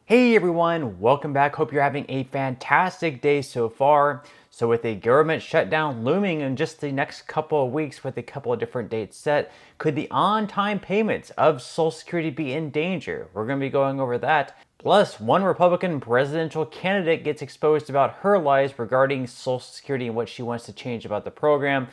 Hey everyone, welcome back. Hope you're having a fantastic day so far. So with a government shutdown looming in just the next couple of weeks with a couple of different dates set, could the on-time payments of Social Security be in danger? We're going to be going over that. Plus, one Republican presidential candidate gets exposed about her lies regarding Social Security and what she wants to change about the program.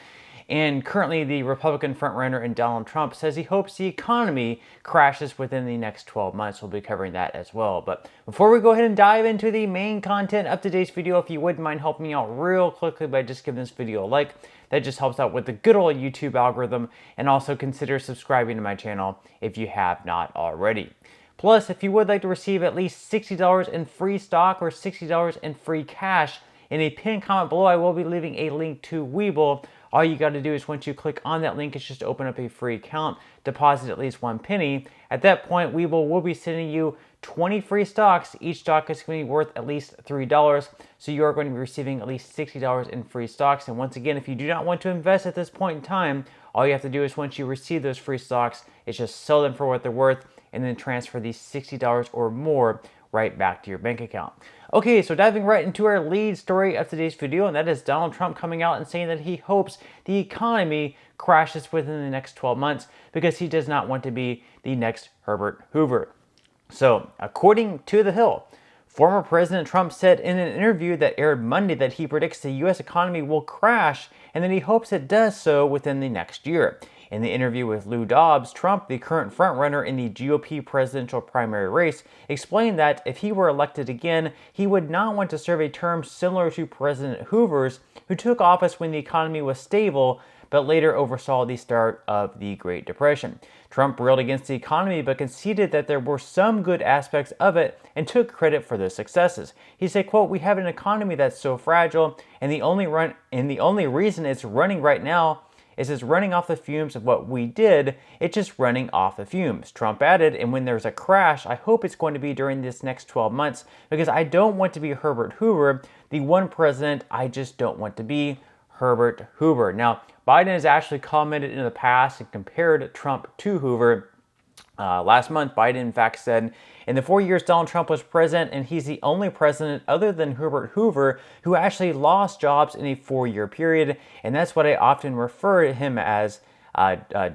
And currently, the Republican frontrunner and Donald Trump says he hopes the economy crashes within the next 12 months. We'll be covering that as well. But before we go ahead and dive into the main content of today's video, if you wouldn't mind helping me out real quickly by just giving this video a like, that just helps out with the good old YouTube algorithm. And also consider subscribing to my channel if you have not already. Plus, if you would like to receive at least $60 in free stock or $60 in free cash, in a pinned comment below, I will be leaving a link to Webull. All you got to do is once you click on that link, it's just open up a free account, deposit at least 1 penny. At that point, Webull will be sending you 20 free stocks. Each stock is going to be worth at least $3. So you are going to be receiving at least $60 in free stocks. And once again, if you do not want to invest at this point in time, all you have to do is once you receive those free stocks, is just sell them for what they're worth and then transfer these $60 or more right back to your bank account. Okay, so diving right into our lead story of today's video, and that is Donald Trump coming out and saying that he hopes the economy crashes within the next 12 months because he does not want to be the next Herbert Hoover. So, according to The Hill, former President Trump said in an interview that aired Monday that he predicts the U.S. economy will crash and that he hopes it does so within the next year. In the interview with Lou Dobbs, Trump, the current frontrunner in the GOP presidential primary race, explained that if he were elected again, he would not want to serve a term similar to President Hoover's, who took office when the economy was stable, but later oversaw the start of the Great Depression. Trump railed against the economy, but conceded that there were some good aspects of it and took credit for those successes. He said, quote, "We have an economy that's so fragile, and the only reason it's running right now is it's running off the fumes of what we did. It's just running off the fumes." Trump added, "And when there's a crash, I hope it's going to be during this next 12 months because I don't want to be Herbert Hoover, the one president I just don't want to be, Herbert Hoover." Now, Biden has actually commented in the past and compared Trump to Hoover. Last month, Biden in fact said, "In the 4 years Donald Trump was president, and he's the only president other than Herbert Hoover who actually lost jobs in a 4-year period, and that's what I often refer to him as,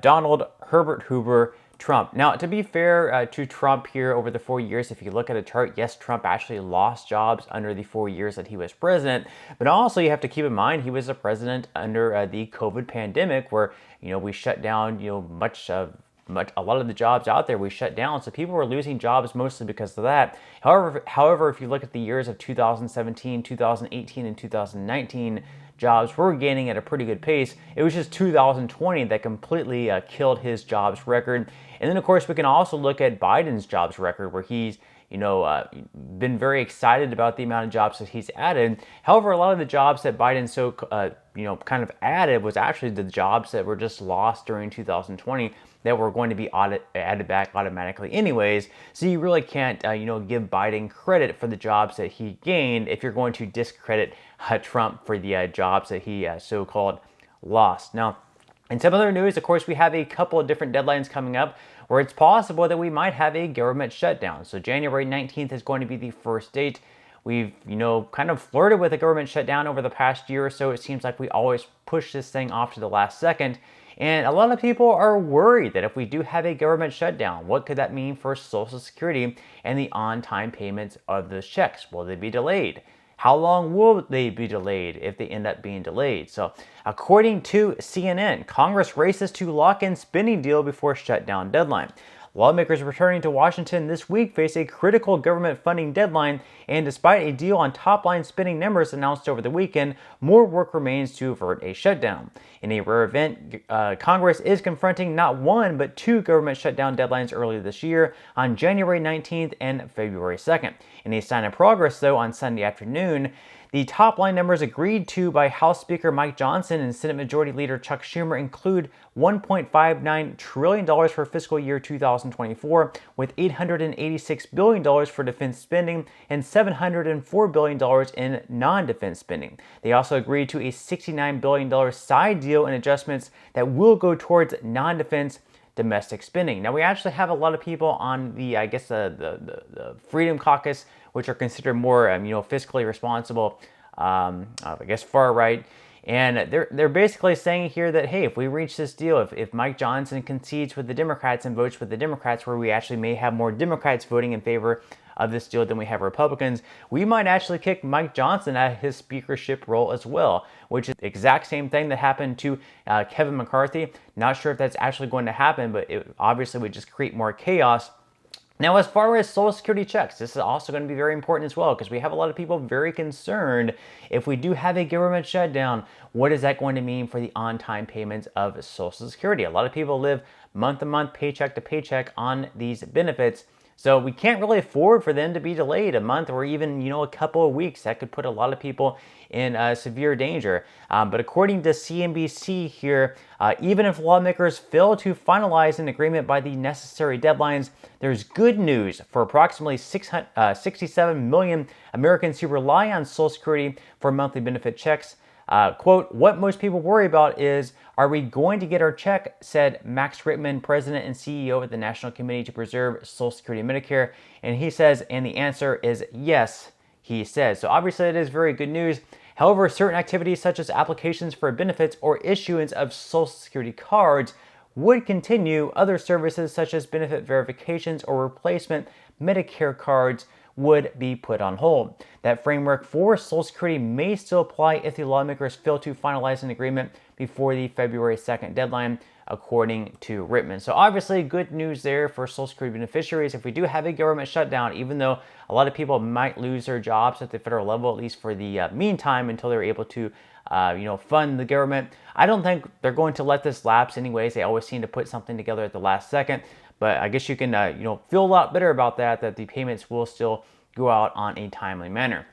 Donald Herbert Hoover Trump." Now, to be fair to Trump here over the 4 years, if you look at a chart, yes, Trump actually lost jobs under the 4 years that he was president. But also, you have to keep in mind he was a president under the COVID pandemic, where we shut down a lot of the jobs out there we shut down, so people were losing jobs mostly because of that. However, if you look at the years of 2017, 2018, and 2019, jobs were gaining at a pretty good pace. It was just 2020 that completely killed his jobs record. And then, of course, we can also look at Biden's jobs record, where he's been very excited about the amount of jobs that he's added. However, a lot of the jobs that Biden kind of added was actually the jobs that were just lost during 2020 that were going to be added back automatically anyways. So you really can't, give Biden credit for the jobs that he gained if you're going to discredit Trump for the jobs that he so-called lost. Now, in some other news, of course, we have a couple of different deadlines coming up where it's possible that we might have a government shutdown. So January 19th is going to be the first date. We've, kind of flirted with a government shutdown over the past year or so. It seems like we always push this thing off to the last second. And a lot of people are worried that if we do have a government shutdown, what could that mean for Social Security and the on-time payments of those checks? Will they be delayed? How long will they be delayed if they end up being delayed? So, according to CNN, Congress races to lock in spending deal before shutdown deadline. Lawmakers returning to Washington this week face a critical government funding deadline, and despite a deal on top-line spending numbers announced over the weekend, more work remains to avert a shutdown. In a rare event, Congress is confronting not one, but two government shutdown deadlines earlier this year on January 19th and February 2nd. In a sign of progress, though, on Sunday afternoon, the top-line numbers agreed to by House Speaker Mike Johnson and Senate Majority Leader Chuck Schumer include $1.59 trillion for fiscal year 2024, with $886 billion for defense spending and $704 billion in non-defense spending. They also agreed to a $69 billion side deal and adjustments that will go towards non-defense domestic spending. Now, we actually have a lot of people on the, I guess, the Freedom Caucus, which are considered more, fiscally responsible, I guess, far right. And they're basically saying here that, hey, if we reach this deal, if Mike Johnson concedes with the Democrats and votes with the Democrats, where we actually may have more Democrats voting in favor of this deal than we have Republicans, we might actually kick Mike Johnson out of his speakership role as well, which is the exact same thing that happened to Kevin McCarthy. Not sure if that's actually going to happen, but it obviously would just create more chaos. Now, as far as Social Security checks, this is also going to be very important as well, because we have a lot of people very concerned if we do have a government shutdown, what is that going to mean for the on-time payments of Social Security? A lot of people live month to month, paycheck to paycheck on these benefits. So we can't really afford for them to be delayed a month or even, a couple of weeks. That could put a lot of people in severe danger. But according to CNBC here, even if lawmakers fail to finalize an agreement by the necessary deadlines, there's good news for approximately 67 million Americans who rely on Social Security for monthly benefit checks. Quote, what most people worry about is, are we going to get our check, said Max Rittman, president and CEO of the National Committee to Preserve Social Security and Medicare. And he says, and the answer is yes, he says. So obviously it is very good news. However, certain activities such as applications for benefits or issuance of Social Security cards would continue. Other services such as benefit verifications or replacement Medicare cards would be put on hold. That framework for Social Security may still apply if the lawmakers fail to finalize an agreement before the February 2nd deadline, according to Rittman. So obviously good news there for Social Security beneficiaries. If we do have a government shutdown, even though a lot of people might lose their jobs at the federal level, at least for the meantime, until they're able to fund the government, I don't think they're going to let this lapse anyways. They always seem to put something together at the last second. But I guess you can, feel a lot better about that the payments will still go out on a timely manner.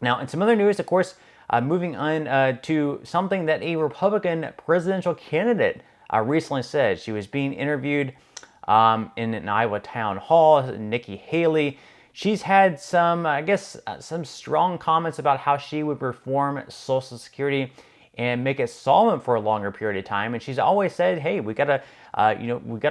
Now, in some other news, of course, moving on to something that a Republican presidential candidate recently said. She was being interviewed in an Iowa town hall, Nikki Haley. She's had some strong comments about how she would reform Social Security and make it solvent for a longer period of time. And she's always said, hey, we gotta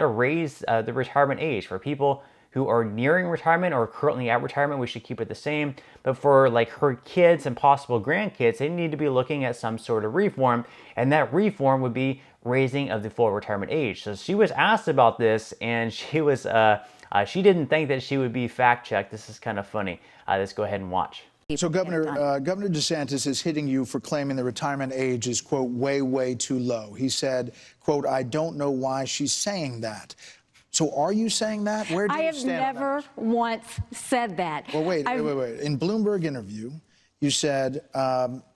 raise the retirement age for people who are nearing retirement or currently at retirement. We should keep it the same. But for like her kids and possible grandkids, they need to be looking at some sort of reform, and that reform would be raising of the full retirement age. So she was asked about this, and she didn't think that she would be fact checked. This is kind of funny. Let's go ahead and watch. So Governor DeSantis is hitting you for claiming the retirement age is, quote, way too low. He said, quote, I don't know why she's saying that. So are you saying that? Where do you stand on that? I have never once said that. Well, wait. In Bloomberg interview, you said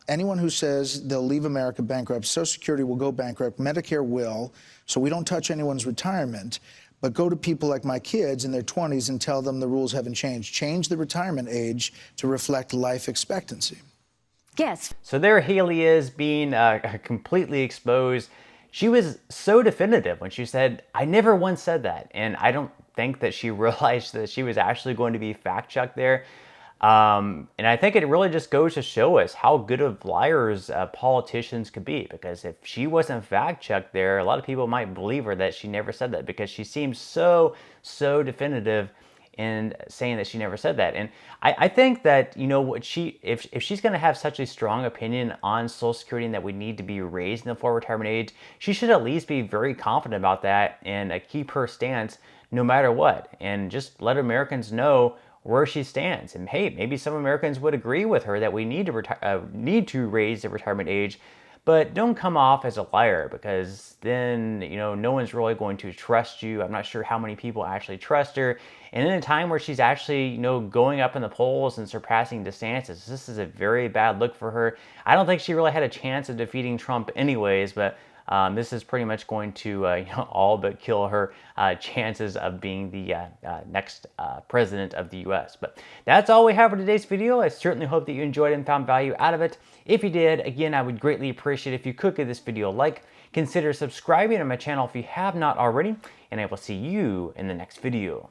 anyone who says they'll leave America bankrupt, Social Security will go bankrupt, Medicare will, so we don't touch anyone's retirement. But go to people like my kids in their 20s and tell them the rules haven't changed. Change the retirement age to reflect life expectancy. Yes. So there Haley is being completely exposed. She was so definitive when she said, I never once said that. And I don't think that she realized that she was actually going to be fact-checked there. And I think it really just goes to show us how good of liars politicians could be, because if she wasn't fact-checked there, a lot of people might believe her that she never said that, because she seems so definitive in saying that she never said that. And I think that, what if she's going to have such a strong opinion on Social Security and that we need to be raised in the full retirement age, she should at least be very confident about that and keep her stance no matter what, and just let Americans know where she stands. And hey, maybe some Americans would agree with her that we need to raise the retirement age, but don't come off as a liar, because then, no one's really going to trust you. I'm not sure how many people actually trust her. And in a time where she's actually, going up in the polls and surpassing DeSantis, this is a very bad look for her. I don't think she really had a chance of defeating Trump anyways, but this is pretty much going to all but kill her chances of being the next president of the U.S. But that's all we have for today's video. I certainly hope that you enjoyed and found value out of it. If you did, again, I would greatly appreciate if you could give this video a like. Consider subscribing to my channel if you have not already, and I will see you in the next video.